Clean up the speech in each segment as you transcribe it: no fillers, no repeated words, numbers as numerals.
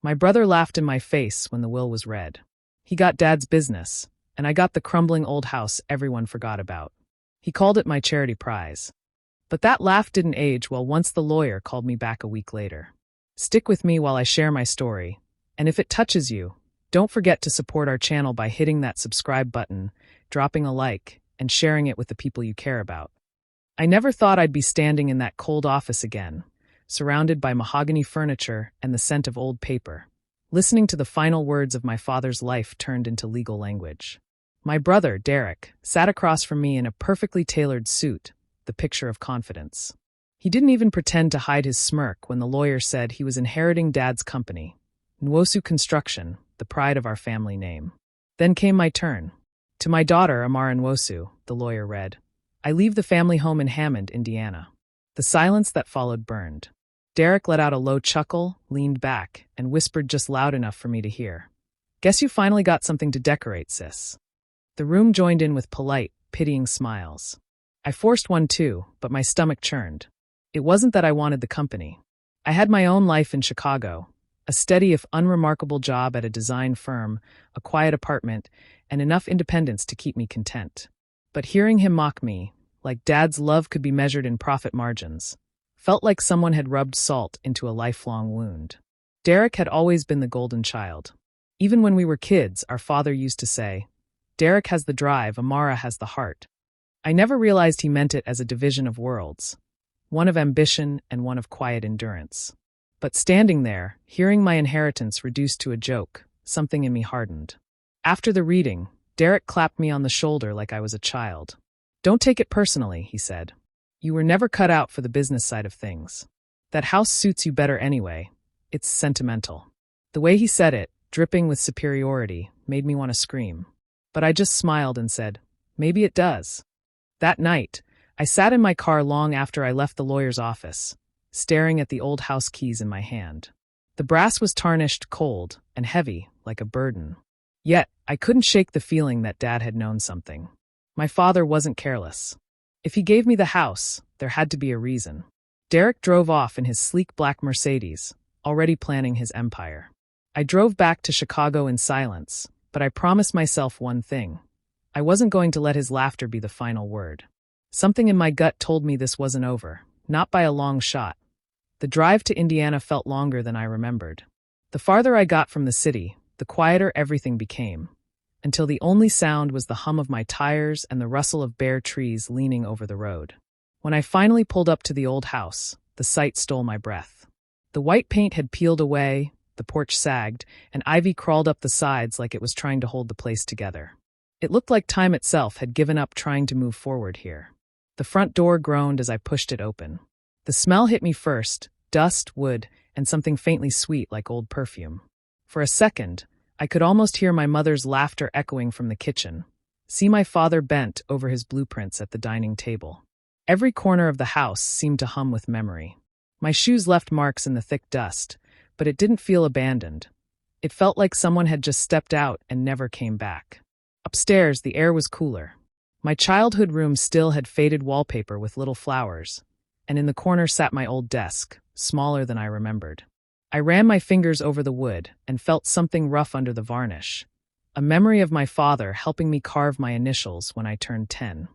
My brother laughed in my face when the will was read. He got Dad's business, and I got the crumbling old house everyone forgot about. He called it my charity prize. But that laugh didn't age well once the lawyer called me back a week later. Stick with me while I share my story, and if it touches you, don't forget to support our channel by hitting that subscribe button, dropping a like, and sharing it with the people you care about. I never thought I'd be standing in that cold office again, surrounded by mahogany furniture and the scent of old paper, listening to the final words of my father's life turned into legal language. My brother, Derek, sat across from me in a perfectly tailored suit, the picture of confidence. He didn't even pretend to hide his smirk when the lawyer said he was inheriting Dad's company, Nwosu Construction, the pride of our family name. Then came my turn. To my daughter, Amara Nwosu, the lawyer read, I leave the family home in Hammond, Indiana. The silence that followed burned. Derek let out a low chuckle, leaned back, and whispered just loud enough for me to hear. Guess you finally got something to decorate, sis. The room joined in with polite, pitying smiles. I forced one too, but my stomach churned. It wasn't that I wanted the company. I had my own life in Chicago, a steady if unremarkable job at a design firm, a quiet apartment, and enough independence to keep me content. But hearing him mock me, like Dad's love could be measured in profit margins, felt like someone had rubbed salt into a lifelong wound. Derek had always been the golden child. Even when we were kids, our father used to say, Derek has the drive, Amara has the heart. I never realized he meant it as a division of worlds, one of ambition and one of quiet endurance. But standing there, hearing my inheritance reduced to a joke, something in me hardened. After the reading, Derek clapped me on the shoulder like I was a child. Don't take it personally, he said. You were never cut out for the business side of things. That house suits you better anyway. It's sentimental. The way he said it, dripping with superiority, made me want to scream. But I just smiled and said, maybe it does. That night, I sat in my car long after I left the lawyer's office, staring at the old house keys in my hand. The brass was tarnished, cold, and heavy, like a burden. Yet, I couldn't shake the feeling that Dad had known something. My father wasn't careless. If he gave me the house, there had to be a reason. Derek drove off in his sleek black Mercedes, already planning his empire. I drove back to Chicago in silence, but I promised myself one thing. I wasn't going to let his laughter be the final word. Something in my gut told me this wasn't over, not by a long shot. The drive to Indiana felt longer than I remembered. The farther I got from the city, the quieter everything became, until the only sound was the hum of my tires and the rustle of bare trees leaning over the road. When I finally pulled up to the old house, the sight stole my breath. The white paint had peeled away, the porch sagged, and ivy crawled up the sides like it was trying to hold the place together. It looked like time itself had given up trying to move forward here. The front door groaned as I pushed it open. The smell hit me first, dust, wood, and something faintly sweet like old perfume. For a second, I could almost hear my mother's laughter echoing from the kitchen. See my father bent over his blueprints at the dining table. Every corner of the house seemed to hum with memory. My shoes left marks in the thick dust, but it didn't feel abandoned. It felt like someone had just stepped out and never came back. Upstairs, the air was cooler. My childhood room still had faded wallpaper with little flowers, and in the corner sat my old desk, smaller than I remembered. I ran my fingers over the wood and felt something rough under the varnish, a memory of my father helping me carve my initials when I turned 10.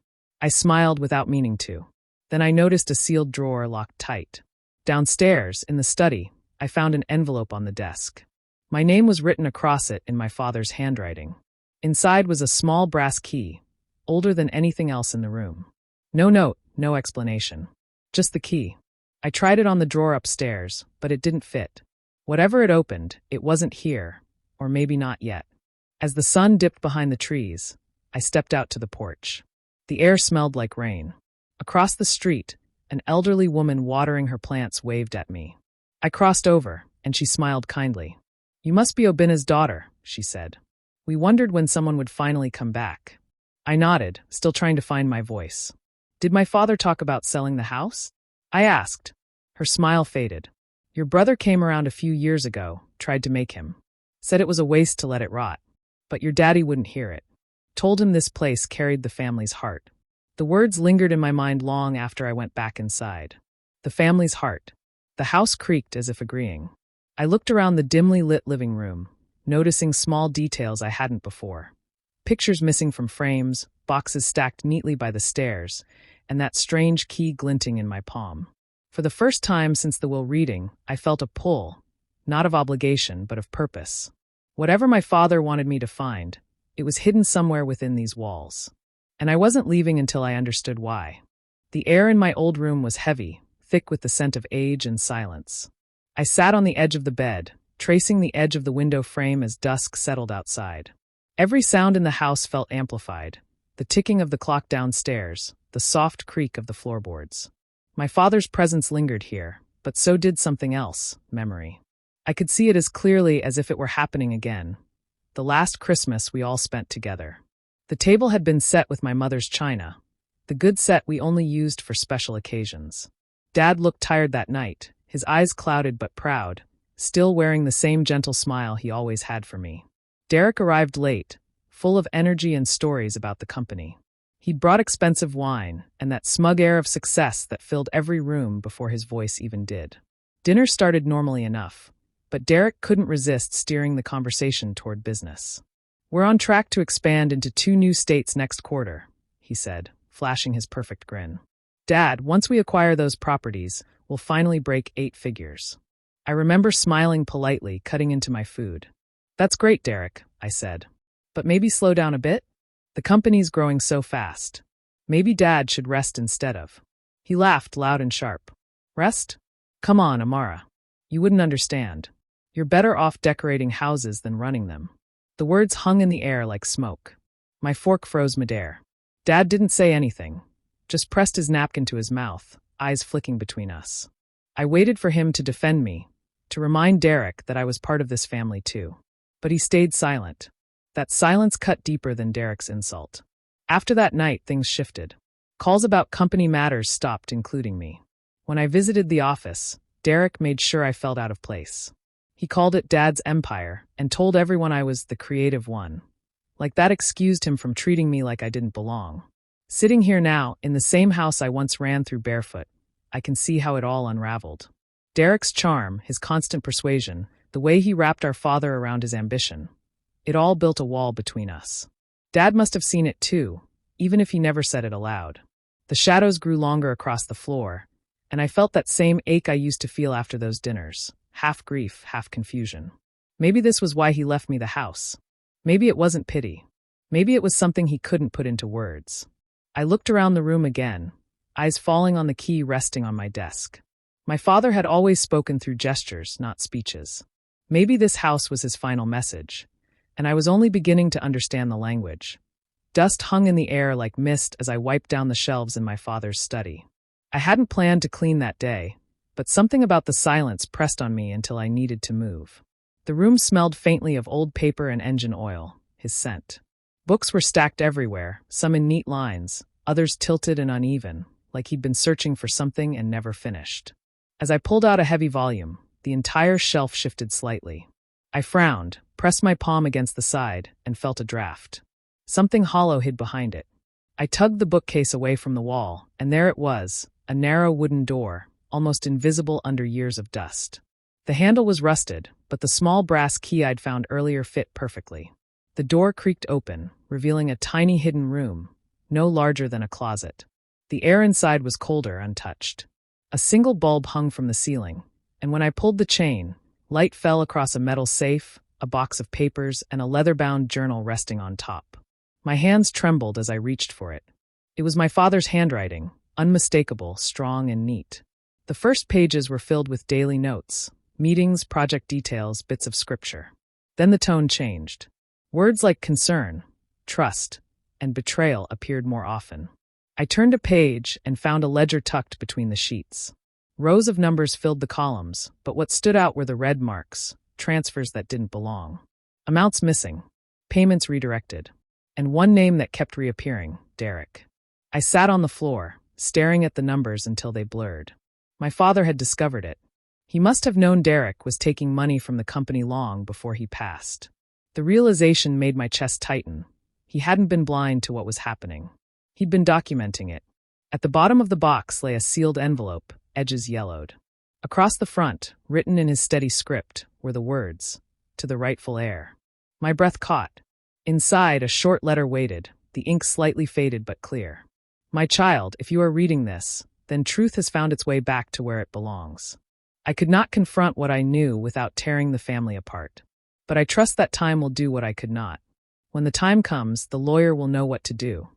I smiled without meaning to. Then I noticed a sealed drawer locked tight. Downstairs, in the study, I found an envelope on the desk. My name was written across it in my father's handwriting. Inside was a small brass key, older than anything else in the room. No note, no explanation. Just the key. I tried it on the drawer upstairs, but it didn't fit. Whatever it opened, it wasn't here, or maybe not yet. As the sun dipped behind the trees, I stepped out to the porch. The air smelled like rain. Across the street, an elderly woman watering her plants waved at me. I crossed over, and she smiled kindly. You must be Obina's daughter, she said. We wondered when someone would finally come back. I nodded, still trying to find my voice. Did my father talk about selling the house? I asked. Her smile faded. Your brother came around a few years ago, tried to make him. Said it was a waste to let it rot. But your daddy wouldn't hear it. Told him this place carried the family's heart. The words lingered in my mind long after I went back inside. The family's heart. The house creaked as if agreeing. I looked around the dimly lit living room, noticing small details I hadn't before. Pictures missing from frames, boxes stacked neatly by the stairs, and that strange key glinting in my palm. For the first time since the will reading, I felt a pull, not of obligation, but of purpose. Whatever my father wanted me to find, it was hidden somewhere within these walls. And I wasn't leaving until I understood why. The air in my old room was heavy, thick with the scent of age and silence. I sat on the edge of the bed, tracing the edge of the window frame as dusk settled outside. Every sound in the house felt amplified: the ticking of the clock downstairs, the soft creak of the floorboards. My father's presence lingered here, but so did something else: memory. I could see it as clearly as if it were happening again. The last Christmas we all spent together. The table had been set with my mother's china, the good set we only used for special occasions. Dad looked tired that night, his eyes clouded but proud, still wearing the same gentle smile he always had for me. Derek arrived late, full of energy and stories about the company. He'd brought expensive wine and that smug air of success that filled every room before his voice even did. Dinner started normally enough, but Derek couldn't resist steering the conversation toward business. "We're on track to expand into 2 new states next quarter," he said, flashing his perfect grin. "Dad, once we acquire those properties, we'll finally break 8 figures." I remember smiling politely, cutting into my food. "That's great, Derek," I said. "But maybe slow down a bit? The company's growing so fast. Maybe Dad should rest instead of." He laughed loud and sharp. "Rest? Come on, Amara. You wouldn't understand. You're better off decorating houses than running them." The words hung in the air like smoke. My fork froze midair. Dad didn't say anything, just pressed his napkin to his mouth, eyes flicking between us. I waited for him to defend me, to remind Derek that I was part of this family too. But he stayed silent. That silence cut deeper than Derek's insult. After that night, things shifted. Calls about company matters stopped, including me. When I visited the office, Derek made sure I felt out of place. He called it Dad's empire and told everyone I was the creative one. Like that excused him from treating me like I didn't belong. Sitting here now, in the same house I once ran through barefoot, I can see how it all unraveled. Derek's charm, his constant persuasion, the way he wrapped our father around his ambition, it all built a wall between us. Dad must have seen it too, even if he never said it aloud. The shadows grew longer across the floor, and I felt that same ache I used to feel after those dinners, half grief, half confusion. Maybe this was why he left me the house. Maybe it wasn't pity. Maybe it was something he couldn't put into words. I looked around the room again, eyes falling on the key resting on my desk. My father had always spoken through gestures, not speeches. Maybe this house was his final message, and I was only beginning to understand the language. Dust hung in the air like mist as I wiped down the shelves in my father's study. I hadn't planned to clean that day, but something about the silence pressed on me until I needed to move. The room smelled faintly of old paper and engine oil, his scent. Books were stacked everywhere, some in neat lines, others tilted and uneven, like he'd been searching for something and never finished. As I pulled out a heavy volume, the entire shelf shifted slightly. I frowned, pressed my palm against the side, and felt a draft. Something hollow hid behind it. I tugged the bookcase away from the wall, and there it was, a narrow wooden door, almost invisible under years of dust. The handle was rusted, but the small brass key I'd found earlier fit perfectly. The door creaked open, revealing a tiny hidden room, no larger than a closet. The air inside was colder, untouched. A single bulb hung from the ceiling, and when I pulled the chain, light fell across a metal safe, a box of papers, and a leather-bound journal resting on top. My hands trembled as I reached for it. It was my father's handwriting, unmistakable, strong, and neat. The first pages were filled with daily notes, meetings, project details, bits of scripture. Then the tone changed. Words like concern, trust, and betrayal appeared more often. I turned a page and found a ledger tucked between the sheets. Rows of numbers filled the columns, but what stood out were the red marks, transfers that didn't belong. Amounts missing, payments redirected, and one name that kept reappearing, Derek. I sat on the floor, staring at the numbers until they blurred. My father had discovered it. He must have known Derek was taking money from the company long before he passed. The realization made my chest tighten. He hadn't been blind to what was happening. He'd been documenting it. At the bottom of the box lay a sealed envelope, edges yellowed. Across the front, written in his steady script, were the words, "To the rightful heir." My breath caught. Inside, a short letter waited, the ink slightly faded but clear. "My child, if you are reading this, then truth has found its way back to where it belongs." I could not confront what I knew without tearing the family apart. But I trust that time will do what I could not. When the time comes, the lawyer will know what to do.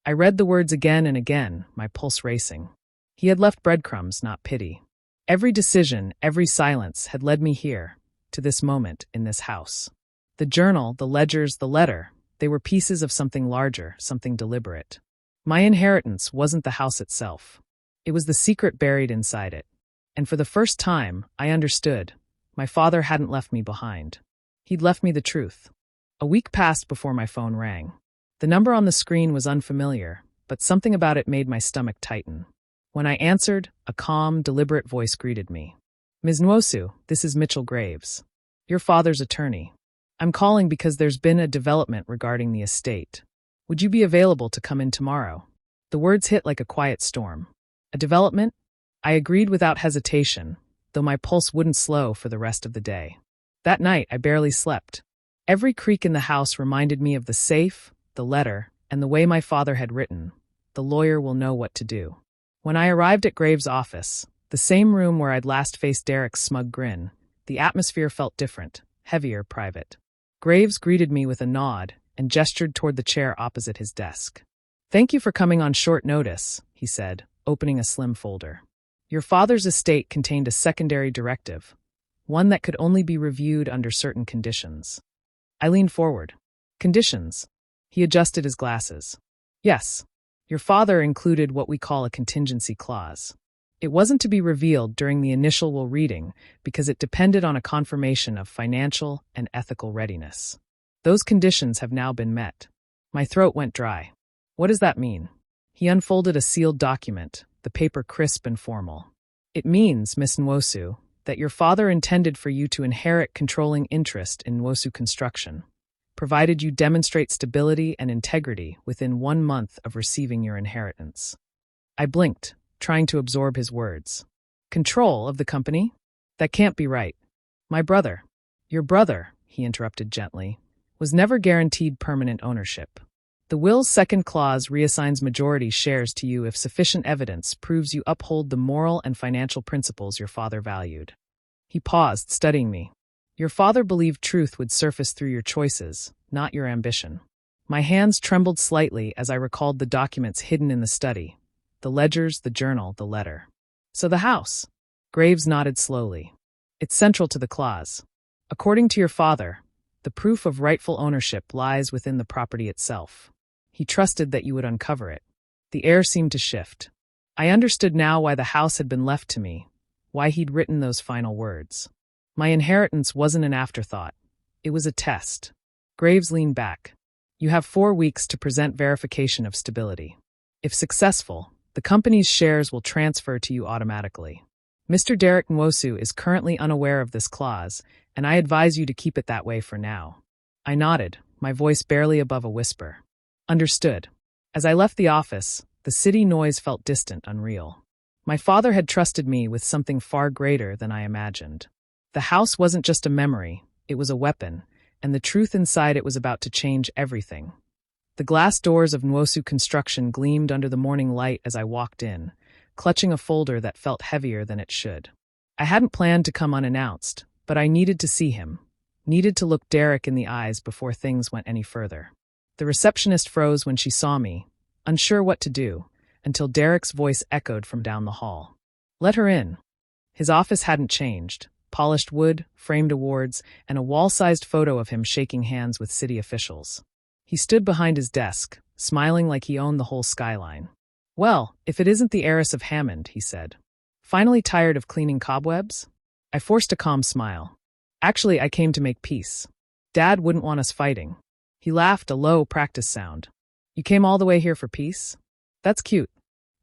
I read the words again and again, my pulse racing. He had left breadcrumbs, not pity. Every decision, every silence had led me here, to this moment in this house. The journal, the ledgers, the letter, they were pieces of something larger, something deliberate. My inheritance wasn't the house itself. It was the secret buried inside it. And for the first time, I understood. My father hadn't left me behind. He'd left me the truth. A week passed before my phone rang. The number on the screen was unfamiliar, but something about it made my stomach tighten. When I answered, a calm, deliberate voice greeted me. "Ms. Nwosu, this is Mitchell Graves, your father's attorney. I'm calling because there's been a development regarding the estate. Would you be available to come in tomorrow?" The words hit like a quiet storm. A development? I agreed without hesitation, though my pulse wouldn't slow for the rest of the day. That night, I barely slept. Every creak in the house reminded me of the safe, the letter, and the way my father had written, "The lawyer will know what to do." When I arrived at Graves' office, the same room where I'd last faced Derek's smug grin, the atmosphere felt different, heavier, private. Graves greeted me with a nod and gestured toward the chair opposite his desk. "Thank you for coming on short notice," he said, opening a slim folder. "Your father's estate contained a secondary directive, one that could only be reviewed under certain conditions." I leaned forward. "Conditions?" He adjusted his glasses. "Yes. Your father included what we call a contingency clause. It wasn't to be revealed during the initial will reading because it depended on a confirmation of financial and ethical readiness. Those conditions have now been met." My throat went dry. "What does that mean?" He unfolded a sealed document, the paper crisp and formal. "It means, Miss Nwosu, that your father intended for you to inherit controlling interest in Nwosu Construction, provided you demonstrate stability and integrity within 1 month of receiving your inheritance." I blinked, trying to absorb his words. "Control of the company? That can't be right. My brother." "Your brother," he interrupted gently, "was never guaranteed permanent ownership. The will's second clause reassigns majority shares to you if sufficient evidence proves you uphold the moral and financial principles your father valued." He paused, studying me. "Your father believed truth would surface through your choices, not your ambition." My hands trembled slightly as I recalled the documents hidden in the study, the ledgers, the journal, the letter. "So the house?" Graves nodded slowly. "It's central to the clause. According to your father, the proof of rightful ownership lies within the property itself. He trusted that you would uncover it." The air seemed to shift. I understood now why the house had been left to me, why he'd written those final words. My inheritance wasn't an afterthought. It was a test. Graves leaned back. "You have 4 weeks to present verification of stability. If successful, the company's shares will transfer to you automatically. Mr. Derek Nwosu is currently unaware of this clause, and I advise you to keep it that way for now." I nodded, my voice barely above a whisper. "Understood." As I left the office, the city noise felt distant, unreal. My father had trusted me with something far greater than I imagined. The house wasn't just a memory, it was a weapon, and the truth inside it was about to change everything. The glass doors of Nwosu Construction gleamed under the morning light as I walked in, clutching a folder that felt heavier than it should. I hadn't planned to come unannounced, but I needed to see him, needed to look Derek in the eyes before things went any further. The receptionist froze when she saw me, unsure what to do, until Derek's voice echoed from down the hall. "Let her in." His office hadn't changed. Polished wood, framed awards, and a wall-sized photo of him shaking hands with city officials. He stood behind his desk, smiling like he owned the whole skyline. "Well, if it isn't the heiress of Hammond," he said. "Finally tired of cleaning cobwebs?" I forced a calm smile. "Actually, I came to make peace. Dad wouldn't want us fighting." He laughed, a low, practice sound. "You came all the way here for peace? That's cute.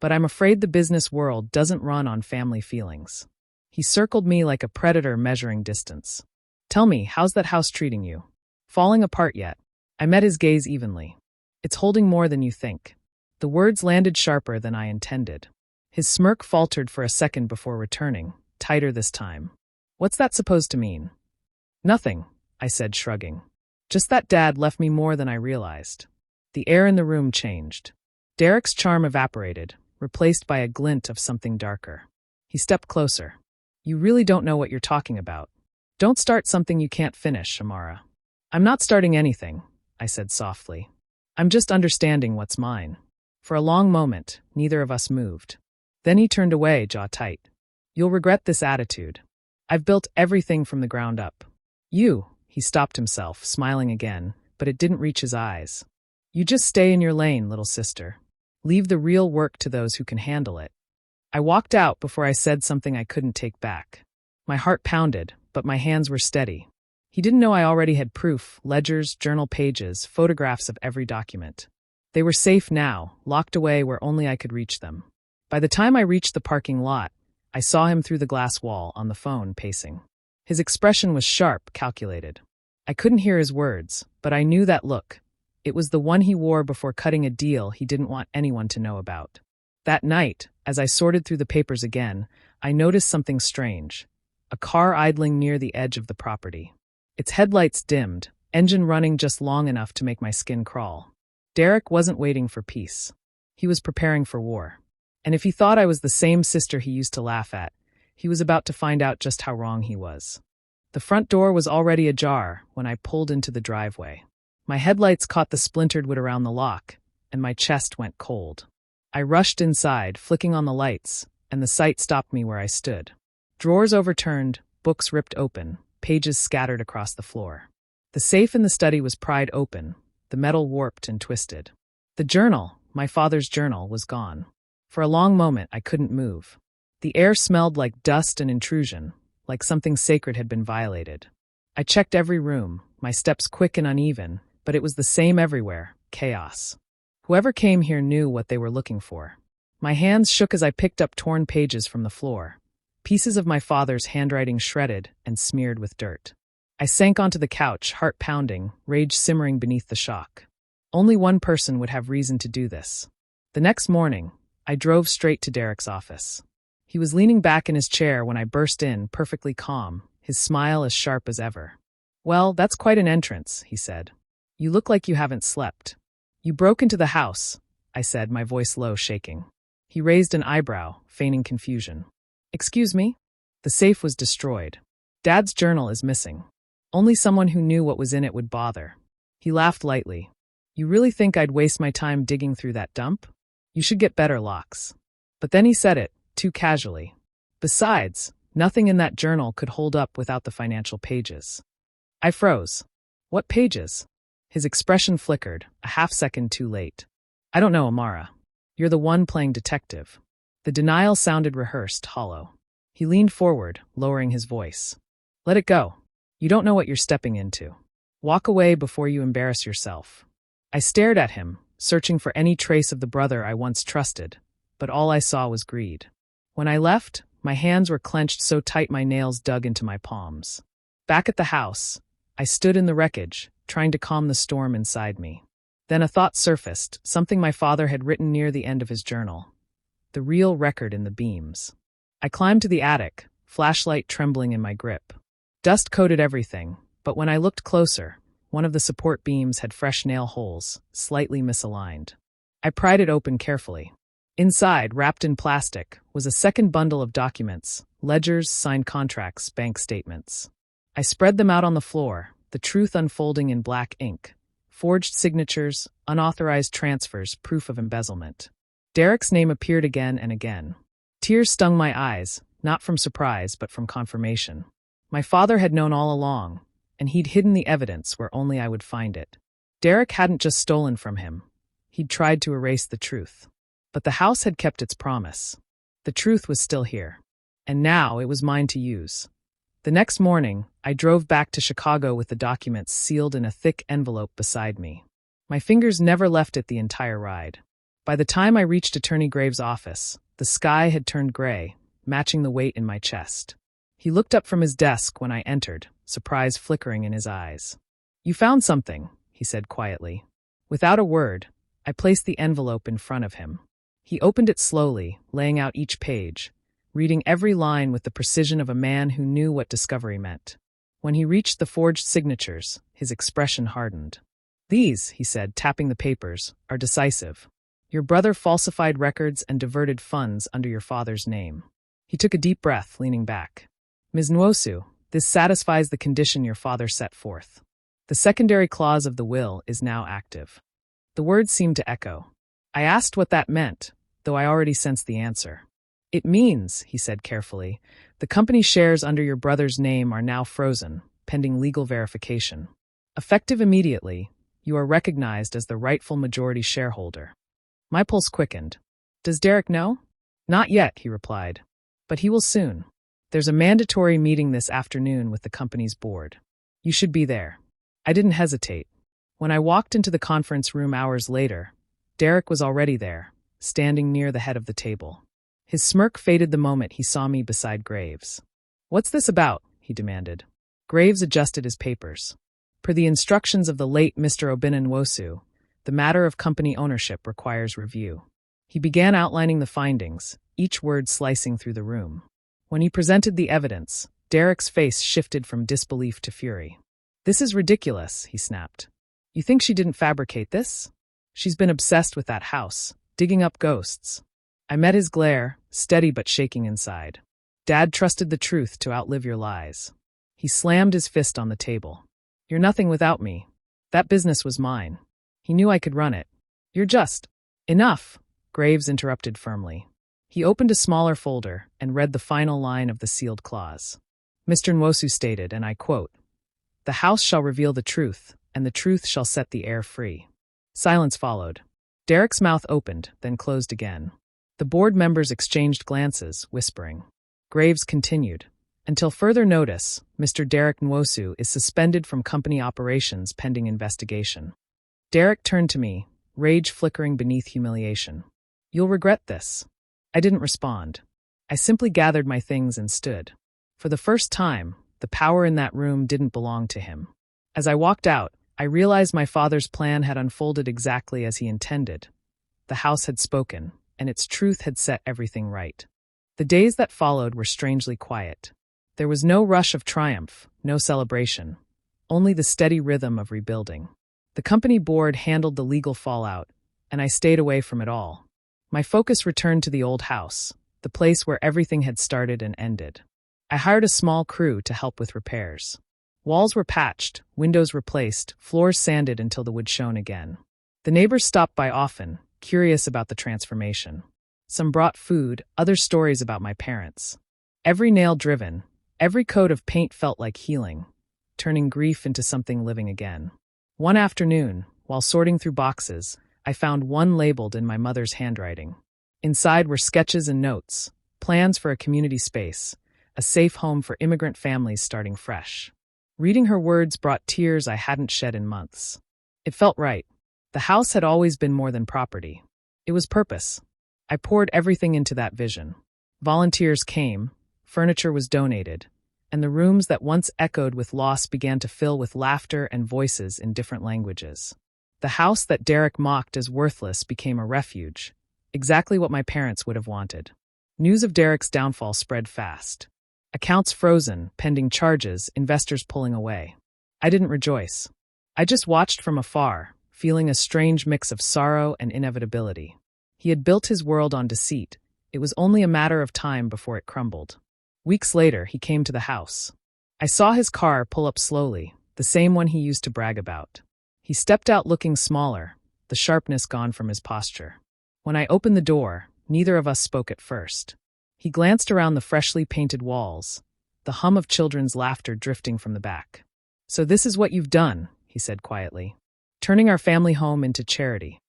But I'm afraid the business world doesn't run on family feelings." He circled me like a predator measuring distance. "Tell me, how's that house treating you? Falling apart yet?" I met his gaze evenly. "It's holding more than you think." The words landed sharper than I intended. His smirk faltered for a second before returning, tighter this time. What's that supposed to mean? Nothing, I said, shrugging. Just that Dad left me more than I realized. The air in the room changed. Derek's charm evaporated, replaced by a glint of something darker. He stepped closer. You really don't know what you're talking about. Don't start something you can't finish, Amara. I'm not starting anything, I said softly. I'm just understanding what's mine. For a long moment, neither of us moved. Then he turned away, jaw tight. You'll regret this attitude. I've built everything from the ground up. He stopped himself, smiling again, but it didn't reach his eyes. You just stay in your lane, little sister. Leave the real work to those who can handle it. I walked out before I said something I couldn't take back. My heart pounded, but my hands were steady. He didn't know I already had proof, ledgers, journal pages, photographs of every document. They were safe now, locked away where only I could reach them. By the time I reached the parking lot, I saw him through the glass wall on the phone, pacing. His expression was sharp, calculated. I couldn't hear his words, but I knew that look. It was the one he wore before cutting a deal he didn't want anyone to know about. That night, as I sorted through the papers again, I noticed something strange. A car idling near the edge of the property. Its headlights dimmed, engine running just long enough to make my skin crawl. Derek wasn't waiting for peace. He was preparing for war. And if he thought I was the same sister he used to laugh at, he was about to find out just how wrong he was. The front door was already ajar when I pulled into the driveway. My headlights caught the splintered wood around the lock, and my chest went cold. I rushed inside, flicking on the lights, and the sight stopped me where I stood. Drawers overturned, books ripped open, pages scattered across the floor. The safe in the study was pried open, the metal warped and twisted. The journal, my father's journal, was gone. For a long moment, I couldn't move. The air smelled like dust and intrusion, like something sacred had been violated. I checked every room, my steps quick and uneven, but it was the same everywhere, chaos. Whoever came here knew what they were looking for. My hands shook as I picked up torn pages from the floor, pieces of my father's handwriting shredded and smeared with dirt. I sank onto the couch, heart pounding, rage simmering beneath the shock. Only one person would have reason to do this. The next morning, I drove straight to Derek's office. He was leaning back in his chair when I burst in, perfectly calm, his smile as sharp as ever. Well, that's quite an entrance, he said. You look like you haven't slept. You broke into the house, I said, my voice low, shaking. He raised an eyebrow, feigning confusion. Excuse me? The safe was destroyed. Dad's journal is missing. Only someone who knew what was in it would bother. He laughed lightly. You really think I'd waste my time digging through that dump? You should get better locks. But then he said it, too casually. Besides, nothing in that journal could hold up without the financial pages. I froze. What pages? His expression flickered, a half-second too late. I don't know, Amara. You're the one playing detective. The denial sounded rehearsed, hollow. He leaned forward, lowering his voice. Let it go. You don't know what you're stepping into. Walk away before you embarrass yourself. I stared at him, searching for any trace of the brother I once trusted, but all I saw was greed. When I left, my hands were clenched so tight my nails dug into my palms. Back at the house, I stood in the wreckage, trying to calm the storm inside me. Then a thought surfaced, something my father had written near the end of his journal. The real record in the beams. I climbed to the attic, flashlight trembling in my grip. Dust coated everything, but when I looked closer, one of the support beams had fresh nail holes, slightly misaligned. I pried it open carefully. Inside, wrapped in plastic, was a second bundle of documents, ledgers, signed contracts, bank statements. I spread them out on the floor, the truth unfolding in black ink. Forged signatures, unauthorized transfers, proof of embezzlement. Derek's name appeared again and again. Tears stung my eyes, not from surprise but from confirmation. My father had known all along, and he'd hidden the evidence where only I would find it. Derek hadn't just stolen from him. He'd tried to erase the truth. But the house had kept its promise. The truth was still here. And now it was mine to use. The next morning, I drove back to Chicago with the documents sealed in a thick envelope beside me. My fingers never left it the entire ride. By the time I reached Attorney Graves' office, the sky had turned gray, matching the weight in my chest. He looked up from his desk when I entered, surprise flickering in his eyes. You found something, he said quietly. Without a word, I placed the envelope in front of him. He opened it slowly, laying out each page, reading every line with the precision of a man who knew what discovery meant. When he reached the forged signatures, his expression hardened. "These," he said, tapping the papers, "are decisive. Your brother falsified records and diverted funds under your father's name." He took a deep breath, leaning back. "Ms. Nwosu, this satisfies the condition your father set forth. The secondary clause of the will is now active." The words seemed to echo. I asked what that meant, though I already sensed the answer. "It means," he said carefully, "the company shares under your brother's name are now frozen, pending legal verification. Effective immediately, you are recognized as the rightful majority shareholder." My pulse quickened. "Does Derek know?" "Not yet," he replied. "But he will soon. There's a mandatory meeting this afternoon with the company's board. You should be there." I didn't hesitate. When I walked into the conference room hours later, Derek was already there, standing near the head of the table. His smirk faded the moment he saw me beside Graves. "What's this about?" he demanded. Graves adjusted his papers. "Per the instructions of the late Mr. Nwosu, the matter of company ownership requires review." He began outlining the findings, each word slicing through the room. When he presented the evidence, Derek's face shifted from disbelief to fury. "This is ridiculous," he snapped. "You think she didn't fabricate this? She's been obsessed with that house, digging up ghosts." I met his glare, steady but shaking inside. "Dad trusted the truth to outlive your lies." He slammed his fist on the table. "You're nothing without me. That business was mine. He knew I could run it. You're just—" "Enough," Graves interrupted firmly. He opened a smaller folder and read the final line of the sealed clause. Mr. Nwosu stated, and I quote, "The house shall reveal the truth, and the truth shall set the heir free." Silence followed. Derek's mouth opened, then closed again. The board members exchanged glances, whispering. Graves continued. "Until further notice, Mr. Derek Nwosu is suspended from company operations pending investigation." Derek turned to me, rage flickering beneath humiliation. "You'll regret this." I didn't respond. I simply gathered my things and stood. For the first time, the power in that room didn't belong to him. As I walked out, I realized my father's plan had unfolded exactly as he intended. The house had spoken, and its truth had set everything right. The days that followed were strangely quiet. There was no rush of triumph, no celebration, only the steady rhythm of rebuilding. The company board handled the legal fallout, and I stayed away from it all. My focus returned to the old house, the place where everything had started and ended. I hired a small crew to help with repairs. Walls were patched, windows replaced, floors sanded until the wood shone again. The neighbors stopped by often, curious about the transformation. Some brought food, others stories about my parents. Every nail driven, every coat of paint felt like healing, turning grief into something living again. One afternoon, while sorting through boxes, I found one labeled in my mother's handwriting. Inside were sketches and notes, plans for a community space, a safe home for immigrant families starting fresh. Reading her words brought tears I hadn't shed in months. It felt right. The house had always been more than property. It was purpose. I poured everything into that vision. Volunteers came, furniture was donated, and the rooms that once echoed with loss began to fill with laughter and voices in different languages. The house that Derek mocked as worthless became a refuge, exactly what my parents would have wanted. News of Derek's downfall spread fast. Accounts frozen, pending charges, investors pulling away. I didn't rejoice. I just watched from afar, feeling a strange mix of sorrow and inevitability. He had built his world on deceit. It was only a matter of time before it crumbled. Weeks later, he came to the house. I saw his car pull up slowly, the same one he used to brag about. He stepped out looking smaller, the sharpness gone from his posture. When I opened the door, neither of us spoke at first. He glanced around the freshly painted walls, the hum of children's laughter drifting from the back. "So this is what you've done," he said quietly. "Turning our family home into charity."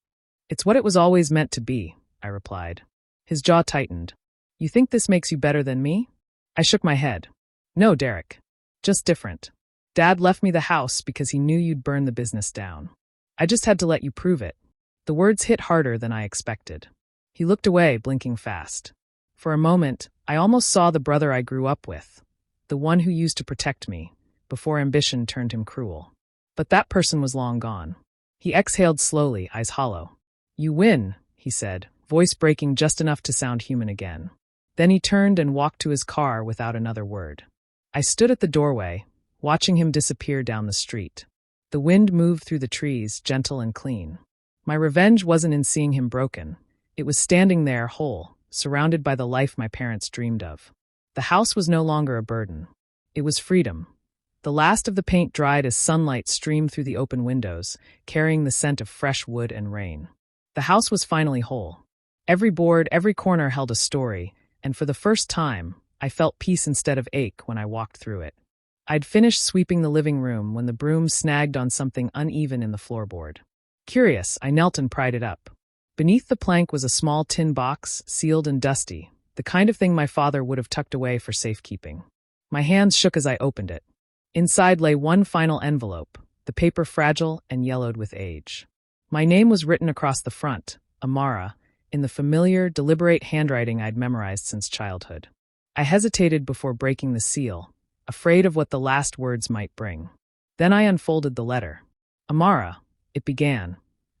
"It's what it was always meant to be," I replied. His jaw tightened. "You think this makes you better than me?" I shook my head. "No, Derek. Just different. Dad left me the house because he knew you'd burn the business down. I just had to let you prove it." The words hit harder than I expected. He looked away, blinking fast. For a moment, I almost saw the brother I grew up with, the one who used to protect me, before ambition turned him cruel. But that person was long gone. He exhaled slowly, eyes hollow. "You win," he said, voice breaking just enough to sound human again. Then he turned and walked to his car without another word. I stood at the doorway, watching him disappear down the street. The wind moved through the trees, gentle and clean. My revenge wasn't in seeing him broken. It was standing there, whole, surrounded by the life my parents dreamed of. The house was no longer a burden. It was freedom. The last of the paint dried as sunlight streamed through the open windows, carrying the scent of fresh wood and rain. The house was finally whole. Every board, every corner held a story, and for the first time, I felt peace instead of ache when I walked through it. I'd finished sweeping the living room when the broom snagged on something uneven in the floorboard. Curious, I knelt and pried it up. Beneath the plank was a small tin box, sealed and dusty, the kind of thing my father would have tucked away for safekeeping. My hands shook as I opened it. Inside lay one final envelope, the paper fragile and yellowed with age. My name was written across the front, Amara, in the familiar, deliberate handwriting I'd memorized since childhood. I hesitated before breaking the seal, afraid of what the last words might bring. Then I unfolded the letter. Amara, it began.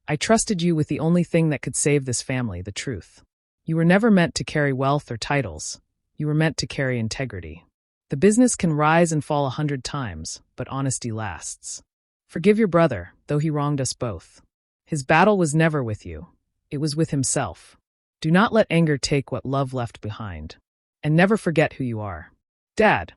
I trusted you with the only thing that could save this family, the truth. You were never meant to carry wealth or titles. You were meant to carry integrity. The business can rise and fall 100 times, but honesty lasts. Forgive your brother, though he wronged us both. His battle was never with you. It was with himself. Do not let anger take what love left behind. And never forget who you are. Dad.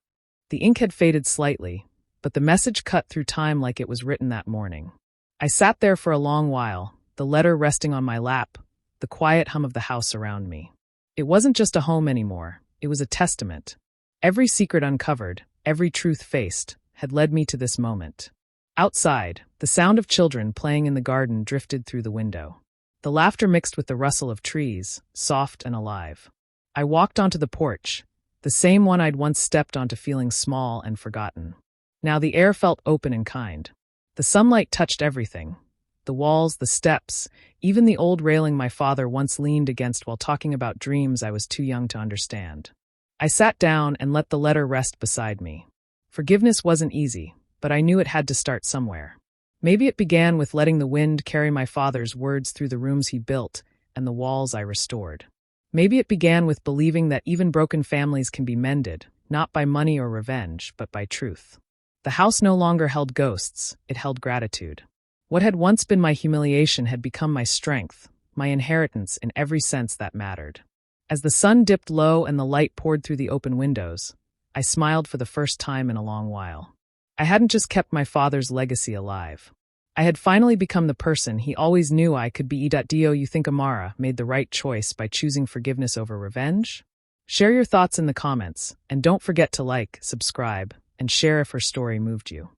The ink had faded slightly, but the message cut through time like it was written that morning. I sat there for a long while, the letter resting on my lap, the quiet hum of the house around me. It wasn't just a home anymore, it was a testament. Every secret uncovered, every truth faced, had led me to this moment. Outside, the sound of children playing in the garden drifted through the window. The laughter mixed with the rustle of trees, soft and alive. I walked onto the porch, the same one I'd once stepped onto feeling small and forgotten. Now the air felt open and kind. The sunlight touched everything. The walls, the steps, even the old railing my father once leaned against while talking about dreams I was too young to understand. I sat down and let the letter rest beside me. Forgiveness wasn't easy, but I knew it had to start somewhere. Maybe it began with letting the wind carry my father's words through the rooms he built and the walls I restored. Maybe it began with believing that even broken families can be mended, not by money or revenge, but by truth. The house no longer held ghosts, it held gratitude. What had once been my humiliation had become my strength, my inheritance in every sense that mattered. As the sun dipped low and the light poured through the open windows, I smiled for the first time in a long while. I hadn't just kept my father's legacy alive. I had finally become the person he always knew I could be. Do you think Amara made the right choice by choosing forgiveness over revenge? Share your thoughts in the comments, and don't forget to like, subscribe, and share if her story moved you.